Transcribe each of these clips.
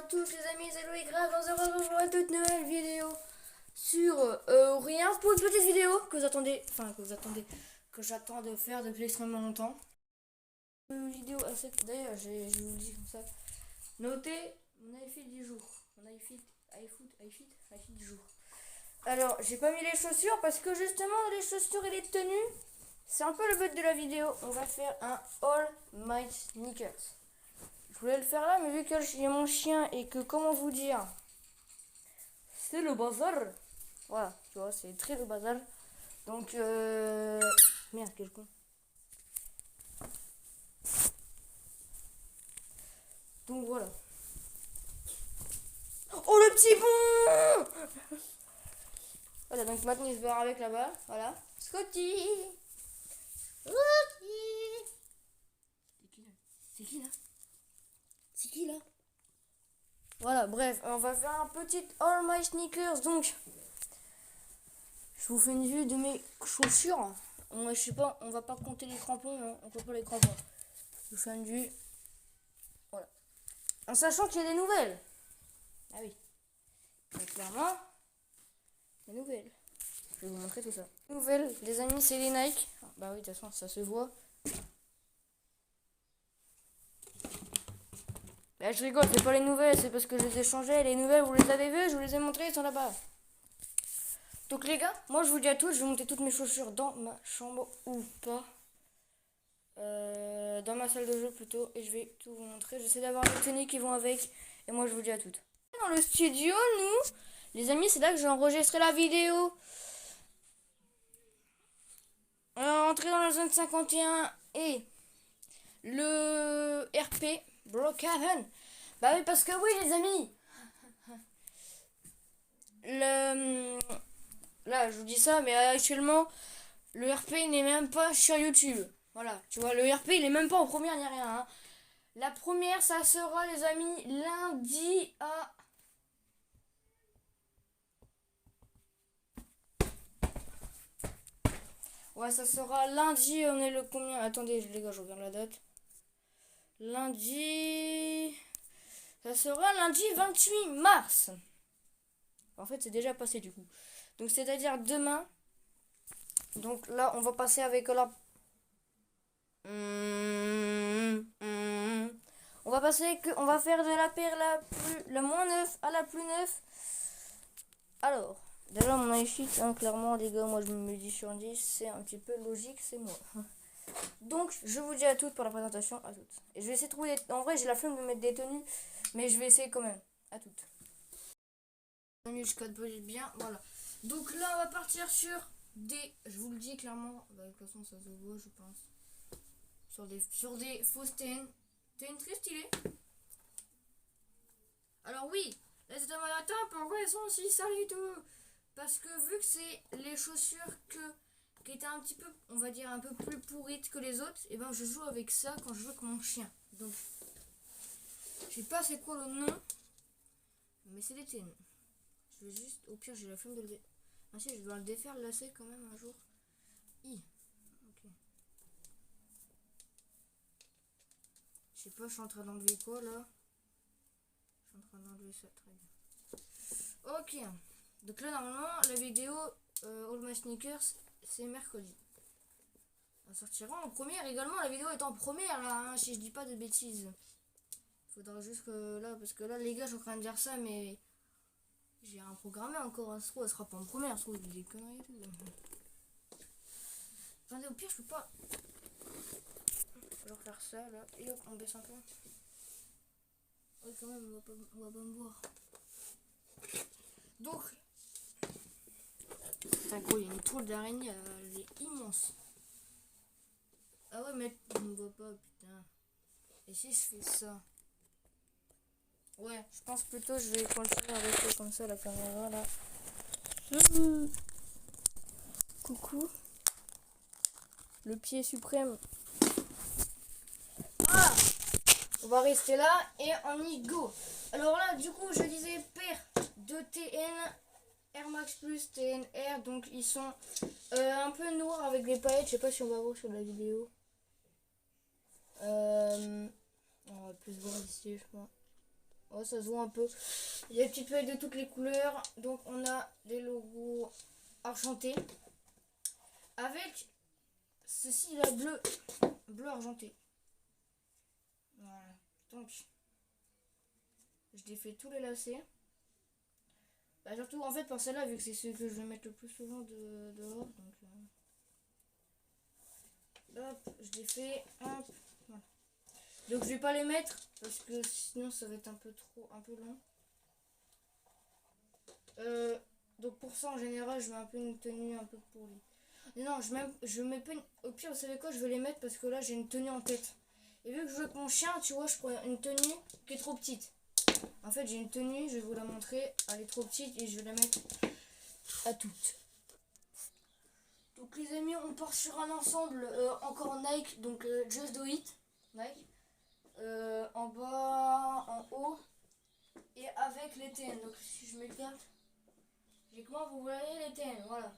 à tous les amis, c'est Loïc Grave dans une toute nouvelle vidéo sur rien pour une petite vidéo que vous attendez, que j'attends de faire depuis extrêmement longtemps. Une vidéo assez, d'ailleurs je vous le dis comme ça, notez mon iFit du jour, mon iFit du jour. Alors j'ai pas mis les chaussures parce que justement les chaussures et les tenues, c'est un peu le but de la vidéo. On va faire un All My Sneakers. Je voulais le faire là, mais vu qu'il y a mon chien et que, comment vous dire, c'est le bazar. Voilà, tu vois, c'est très le bazar. Donc, merde, quel con. Donc voilà. Oh le petit bon. Voilà, donc maintenant il se barre avec là-bas. Voilà. Scotty. Scotty. C'est qui là? C'est qui là? Voilà, bref, on va faire un petit All My Sneakers. Donc, je vous fais une vue de mes chaussures. Je sais pas, on va pas compter les crampons, hein, on compte pas les crampons. Je vous fais une vue. Voilà. En sachant qu'il y a des nouvelles. Ah oui. Donc, clairement, des nouvelles. Je vais vous montrer tout ça. Nouvelles, les amis, c'est les Nike. Ah, bah oui, de toute façon, ça se voit. Bah, je rigole, c'est pas les nouvelles, c'est parce que je les ai changées. Les nouvelles, vous les avez vues, je vous les ai montrées, elles sont là-bas. Donc les gars, moi je vous dis à tous, je vais monter toutes mes chaussures dans ma chambre ou pas. Dans ma salle de jeu plutôt, et je vais tout vous montrer. J'essaie d'avoir les tenues qui vont avec, et moi je vous dis à toutes. Dans le studio, nous, les amis, c'est là que j'ai enregistré la vidéo. On est rentré dans la zone 51 et le RP Brookhaven. Bah oui, parce que oui, les amis. Là, je vous dis ça, mais actuellement, le RP n'est même pas sur YouTube. Voilà, tu vois, le RP, il est même pas en première ni rien. Hein. La première, ça sera, les amis, lundi à... Ouais, ça sera lundi, on est le combien? Attendez, les gars, je regarde la date. Lundi... Ça sera lundi 28 mars. En fait, c'est déjà passé, du coup. Donc, c'est-à-dire demain. Donc là, on va passer avec la... On va passer que on va faire de la paire la moins 9 à la plus 9. Alors, déjà mon iFit, hein, clairement les gars, moi je me dis sur 10, c'est un petit peu logique, c'est moi. Donc, je vous dis à toutes pour la présentation, à toutes. Et je vais essayer de trouver en vrai, j'ai la flemme de mettre des tenues, mais je vais essayer quand même. À toutes. Je code bien, voilà. Donc là, on va partir sur des, je vous le dis clairement, bah, de toute façon ça se voit, je pense. Sur des fausses TN. TN très stylées. Alors oui, là c'est un matin, pourquoi elles sont aussi sales et tout? Parce que vu que c'est les chaussures qui étaient un petit peu, on va dire, un peu plus pourrites que les autres, et ben je joue avec ça quand je joue avec mon chien. Donc, je sais pas c'est quoi le nom, mais c'est des TN. Je vais juste, au pire j'ai la flemme de le défaire. Ah si, je dois le défaire, le lacet quand même un jour. Ok. Je sais pas, je suis en train d'enlever quoi là? Je suis en train d'enlever ça, très bien. Ok. Donc là, normalement, la vidéo All My Sneakers, c'est mercredi. Elle sortira en première également. La vidéo est en première là, hein, si je dis pas de bêtises. Faudra juste que là, parce que là, les gars, je suis en train de dire ça, mais j'ai un programmé encore. Elle sera pas en première, je trouve des conneries et tout. Attendez, au pire, je peux pas. Je vais refaire ça là. Et hop, on baisse un peu. Oui, quand même, on va pas me voir. Donc, putain, gros, il y a une toile d'araignée, elle est immense. Ah ouais, mais on ne voit pas, putain. Et si je fais ça? Ouais, je pense plutôt je vais continuer à rester comme ça la caméra là. Coucou. Le pied suprême. Ah, on va rester là et on y go. Alors là, du coup, je disais paire de TN Air Max Plus TNR. Donc ils sont un peu noirs avec des paillettes. Je sais pas si on va voir sur la vidéo. On va plus voir ici, je pense. Ouais, ça se voit un peu. Il y a des petites feuilles de toutes les couleurs. Donc on a des logos argentés. Avec ceci là bleu argenté. Voilà. Donc je défais tous les lacets. Bah, surtout en fait pour celle-là vu que c'est ce que je vais mettre le plus souvent dehors. Donc hop, je défais. Hop, voilà. Donc je vais pas les mettre parce que sinon ça va être un peu long. Donc pour ça en général je mets un peu une tenue un peu pourrie. Non, je mets pas une... Au pire vous savez quoi, je vais les mettre parce que là j'ai une tenue en tête. Et vu que je veux que mon chien, tu vois, je prends une tenue qui est trop petite. En fait j'ai une tenue, je vais vous la montrer, elle est trop petite et je vais la mettre à toutes. Donc les amis, on part sur un ensemble encore Nike, donc Just Do It, Nike. En bas, en haut et avec les TN. Donc si je m'écarte, j'ai comment vous voyez les TN, voilà.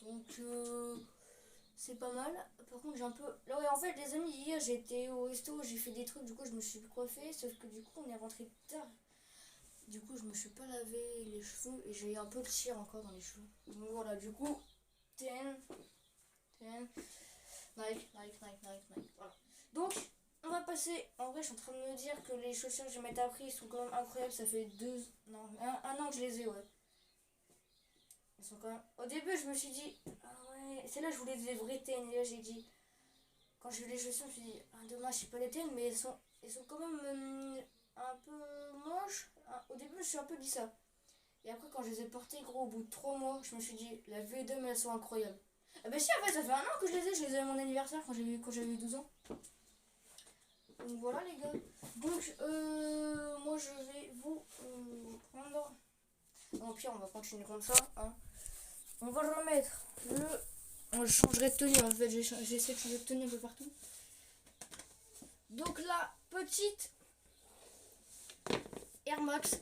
Donc c'est pas mal. Par contre j'ai un peu... Là ouais, en fait les amis, hier j'étais au resto, j'ai fait des trucs, du coup je me suis coiffée, sauf que du coup on est rentré tard. Du coup je me suis pas lavé les cheveux et j'ai un peu de cire encore dans les cheveux. Donc voilà, du coup TN, Nike, voilà. Donc on va passer, en vrai je suis en train de me dire que les chaussures que je m'étais appris sont quand même incroyables, ça fait un an que je les ai, ouais. Ils sont quand même... Au début je me suis dit, ah ouais, c'est là que je voulais des vrais TN, et là j'ai dit, quand j'ai vu les chaussures je me suis dit, ah dommage c'est pas les TN, mais elles sont quand même un peu moches. Au début je me suis un peu dit ça. Et après quand je les ai portées gros au bout de 3 mois, je me suis dit, la V2 mais elles sont incroyables. Ah bah si en fait ça fait un an que je les ai à mon anniversaire quand j'avais eu 12 ans. Donc voilà les gars. Donc moi je vais vous prendre. Au pire on va continuer comme ça. Hein. On va remettre le. Je changerai de tenue en fait, j'essaie de changer de tenue un peu partout. Donc la petite Air Max,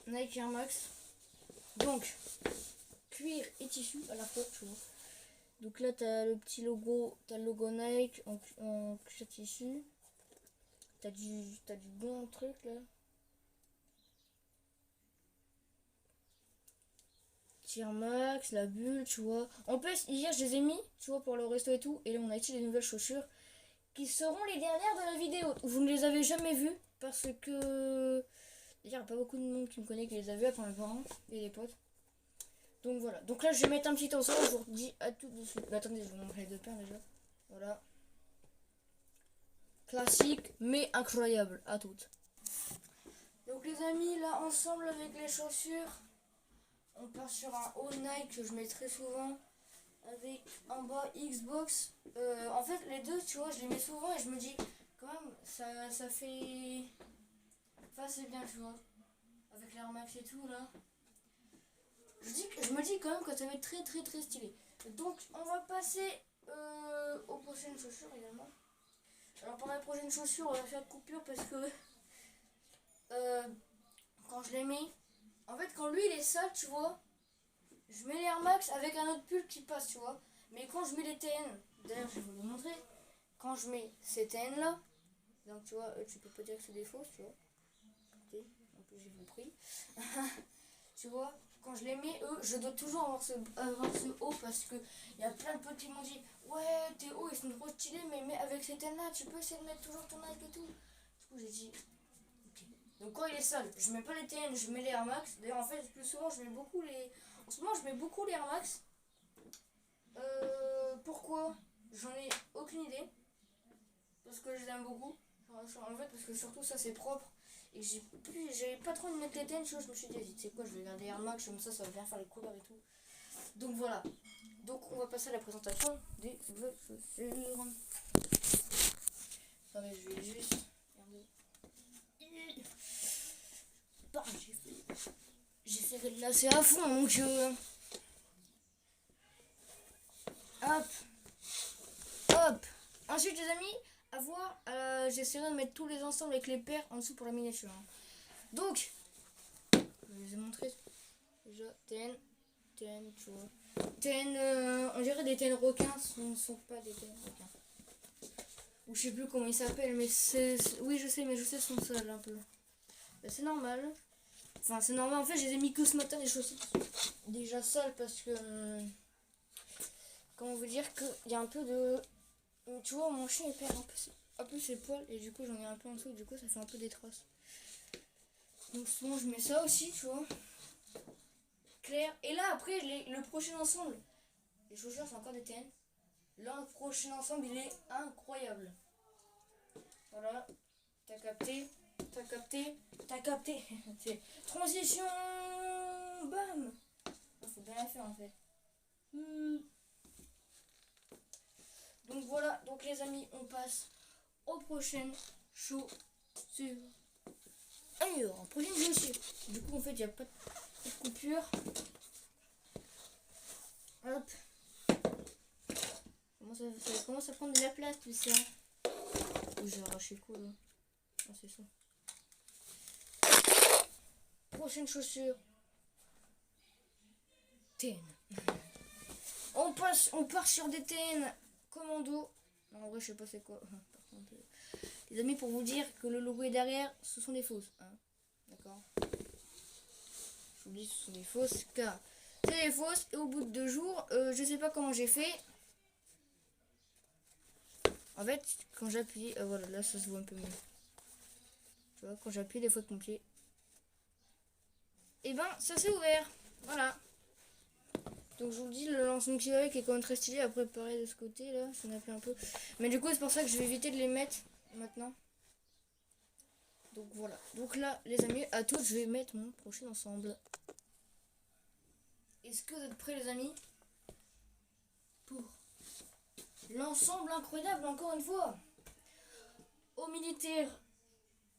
Nike Air Max. Donc cuir et tissu à la fois, tu vois. Donc là t'as le petit logo, t'as le logo Nike en cuir tissu. T'as du bon truc là. Air Max, la bulle, tu vois. En plus, hier je les ai mis, tu vois, pour le resto et tout. Et là on a acheté des nouvelles chaussures qui seront les dernières de la vidéo. Vous ne les avez jamais vues parce que il n'y a pas beaucoup de monde qui me connaît qui les a vues, à part mes parents et les potes. Donc voilà. Donc là je vais mettre un petit ensemble, je vous dis à tout de suite. Mais attendez, je vais vous montrer les deux paires déjà. Voilà. Classique mais incroyable, à toutes. Donc les amis, là ensemble avec les chaussures, on part sur un haut Nike que je mets très souvent. Avec en bas Xbox. En fait les deux tu vois je les mets souvent et je me dis quand même ça fait... Enfin c'est bien tu vois. Avec l'Air Max et tout là. Je me dis quand même que ça va être très stylé. Donc on va passer aux prochaines chaussures également. Alors pour la prochaine chaussure on va faire coupure parce que quand je les mets, en fait quand lui il est sale tu vois, je mets les Air Max avec un autre pull qui passe tu vois. Mais quand je mets les TN, d'ailleurs je vais vous le montrer, quand je mets ces TN là, donc tu vois, tu peux pas dire que c'est des fausses tu vois. Écoutez, en plus j'ai le prix. Tu vois, quand je les mets, eux, je dois toujours avoir ce haut parce que il y a plein de potes qui m'ont dit ouais tes hauts ils sont trop stylés mais avec ces TN là tu peux essayer de mettre toujours ton Nike et tout. Du coup j'ai dit ok. Donc quand il est sale, je mets pas les TN, je mets les Air Max. D'ailleurs en fait plus souvent je mets beaucoup les... En ce moment je mets beaucoup les Air Max. Pourquoi? J'en ai aucune idée. Parce que je les aime beaucoup. En fait, parce que surtout ça c'est propre. Et j'avais pas trop envie de mettre les TN, je me suis dit, vas-y, tu sais quoi, je vais garder Air Max, comme ça va bien faire les couleurs et tout. Donc voilà. Donc on va passer à la présentation des nouvelles chaussures. Attendez, je vais juste. Regardez. J'ai fait de lasser à fond, donc hop. Hop. Ensuite, les amis, à voir, j'essaierai de mettre tous les ensembles avec les paires en dessous pour la miniature. Hein. Donc, je vais les ai montrés. Déjà, TN, tu vois. TN, on dirait des TN requins, ce ne sont pas des TN requins. Ou je sais plus comment ils s'appellent, mais oui, je sais, mais je sais, sont sales un peu. Bah, c'est normal. Enfin, c'est normal. En fait, je les ai mis que ce matin, les chaussettes. Déjà sales parce que... comment vous dire qu'il y a un peu de... Tu vois, mon chien il perd un peu ses poils. Et du coup, j'en ai un peu en dessous. Du coup, ça fait un peu des traces. Donc souvent, je mets ça aussi, tu vois. Clair. Et là, après, le prochain ensemble. Les chaussures, c'est encore des TN. Là, le prochain ensemble, il est incroyable. Voilà. T'as capté. T'as capté. T'as capté. Transition. Bam. Faut bien la faire en fait. Donc voilà. Donc les amis, on passe aux prochaines chaussures. Alors, prochaine chaussure. Du coup, en fait, il n'y a pas de coupure. Hop. Ça commence à prendre de la place tout ça. Oh, j'ai arraché quoi là? Ah, c'est ça. Prochaine chaussure. TN. On part sur des TN commando. Non, en vrai, je sais pas c'est quoi. Par contre, les amis, pour vous dire que le logo est derrière, ce sont des fausses. Hein. D'accord. Je vous dis, ce sont des fausses car c'est des fausses. Et au bout de 2 jours, je sais pas comment j'ai fait. En fait, quand j'appuie, voilà, là ça se voit un peu mieux. Tu vois, quand j'appuie des fois de mon pied, et ben ça s'est ouvert. Voilà. Donc je vous le dis, le lance-mon qui est quand même très stylé. Après, pareil de ce côté là, ça n'a fait un peu. Mais du coup, c'est pour ça que je vais éviter de les mettre maintenant. Donc voilà. Donc là, les amis, à tous, je vais mettre mon prochain ensemble. Est-ce que vous êtes prêts, les amis, pour l'ensemble incroyable, encore une fois? Au militaire,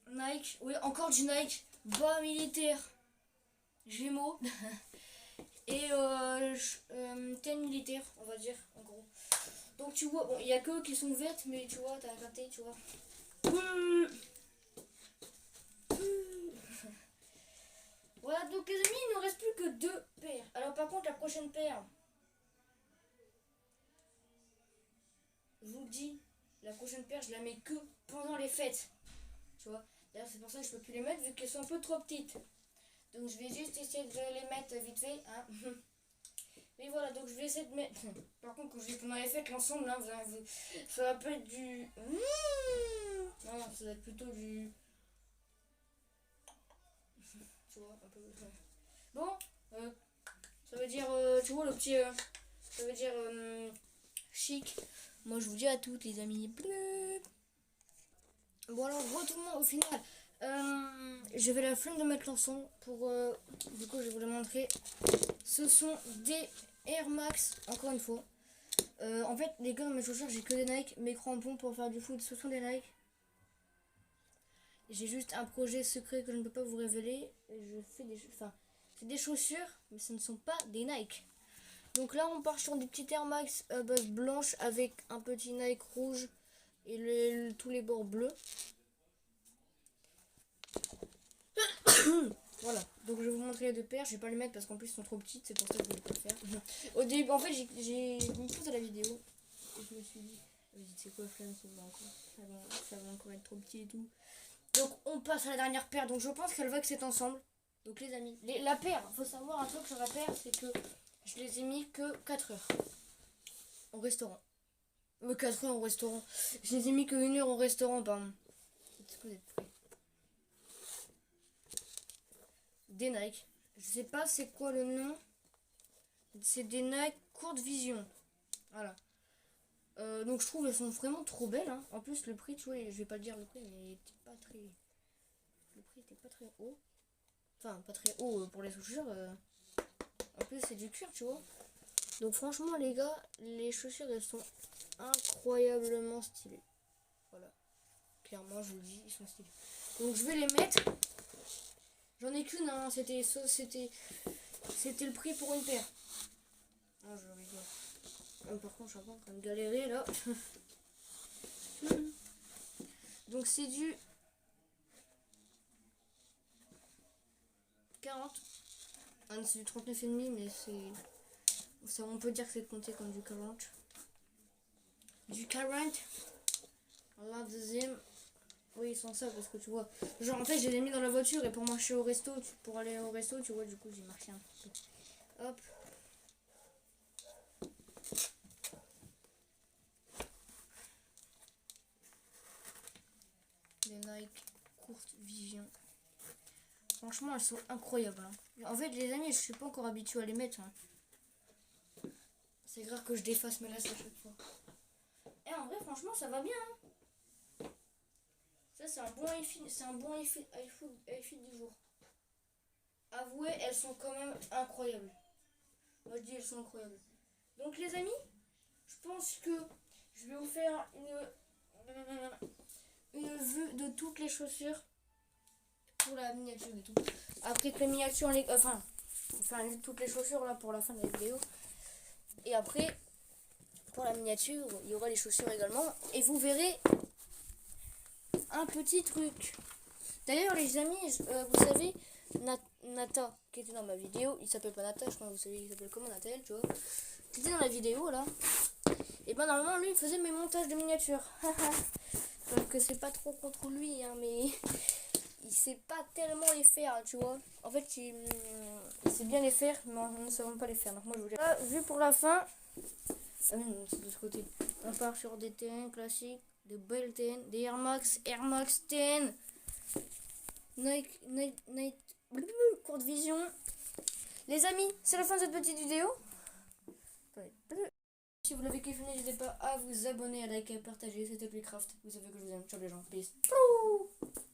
Nike. Oui, encore du Nike. Bas militaire, Gémeaux. Et TN militaire, on va dire, en gros. Donc tu vois, bon, il n'y a que eux qui sont vertes, mais tu vois, t'as capté, tu vois. Voilà, donc les amis, il ne reste plus que 2 paires. Alors par contre, la prochaine paire, je vous le dis, la prochaine paire, je la mets que pendant les fêtes. Tu vois, d'ailleurs c'est pour ça que je peux plus les mettre vu qu'elles sont un peu trop petites. Donc je vais juste essayer de les mettre vite fait. Hein. Mais voilà, donc je vais essayer de mettre... Par contre, quand je vais pendant les fêtes, l'ensemble, là, ça va pas être du... Non, ça va être plutôt du... Tu vois, un peu... Bon, ça veut dire, tu vois, le petit... ça veut dire chic. Moi, je vous dis à toutes, les amis. Bon, alors, retournons au final. J'avais la flemme de mettre l'ensemble pour... du coup, je vais vous le montrer. Ce sont des Air Max, encore une fois. En fait, les gars, dans mes chaussures, j'ai que des Nike. Mes crampons pour faire du foot, ce sont des Nike. J'ai juste un projet secret que je ne peux pas vous révéler. Je fais des... Enfin, c'est des chaussures, mais ce ne sont pas des Nike. Donc là, on part sur des petits Air Max à base blanche avec un petit Nike rouge et tous les bords bleus. Voilà, donc je vais vous montrer les 2 paires. Je vais pas les mettre parce qu'en plus ils sont trop petites, c'est pour ça que je ne vais pas le faire. Au début, en fait, j'ai mis tout à la vidéo et je me suis dit, c'est quoi flemme, ça va encore être trop petit et tout. Donc on passe à la dernière paire. Donc je pense qu'elle va que c'est ensemble. Donc les amis, la paire, faut savoir un truc sur la paire, c'est que je les ai mis que 4 heures au restaurant. 4 heures au restaurant. Je les ai mis que 1 heure au restaurant, pardon. Est-ce que vous êtes prêts? Des Nike. Je sais pas c'est quoi le nom. C'est des Nike courte vision. Voilà. Donc je trouve elles sont vraiment trop belles. Hein. En plus le prix, tu vois, je vais pas dire le prix, mais il était pas très. Le prix était pas très haut. Enfin pas très haut pour les chaussures. En plus c'est du cuir, tu vois. Donc franchement les gars, les chaussures elles sont incroyablement stylées. Voilà. Clairement je vous le dis, ils sont stylés. Donc je vais les mettre. J'en ai qu'une, hein. C'était le prix pour une paire. Oh, je rigole. Par contre, je suis en train de galérer là. Donc, c'est du 40. Ah, c'est du 39,5, mais c'est. On peut dire que c'est compté comme du 40. Du 40. La deuxième. Oui, sans ça, parce que tu vois. Genre, en fait, je les ai mis dans la voiture et pour marcher au resto, pour aller au resto, tu vois, du coup, j'ai marché un peu. Hop. Les Nike Courte Vision. Franchement, elles sont incroyables. Hein. En fait, les amis, je suis pas encore habituée à les mettre. Hein. C'est grave que je défasse mes lacets à chaque fois. Et en vrai, franchement, ça va bien. Hein. Ça, c'est un bon outfit du jour. Avouez, elles sont quand même incroyables. Moi, je dis, elles sont incroyables. Donc, les amis, je pense que je vais vous faire une vue de toutes les chaussures pour la miniature et tout. Après que la miniature, enfin, toutes les chaussures là pour la fin de la vidéo. Et après, pour la miniature, il y aura les chaussures également. Et vous verrez un petit truc. D'ailleurs, les amis, vous savez, Nata, qui était dans ma vidéo, il s'appelle pas Nata, je crois que vous savez, il s'appelle comment Nathel, tu vois. Qui était dans la vidéo là. Et ben normalement, lui, il faisait mes montages de miniatures. Donc c'est pas trop contre lui, hein, mais il sait pas tellement les faire, tu vois. En fait, il sait bien les faire, mais nous ne savons pas les faire. Donc moi, je vous dis. Là, vu pour la fin. Ah non, c'est de ce côté. On part sur des TN classiques, des belles TN, des Air Max TN, Nike, Courte Vision. Les amis, c'est la fin de cette petite vidéo. Si vous l'avez kiffé, n'hésitez pas à vous abonner, à liker, à partager. C'était Playcraft. Vous savez que je vous aime. Ciao les gens. Peace.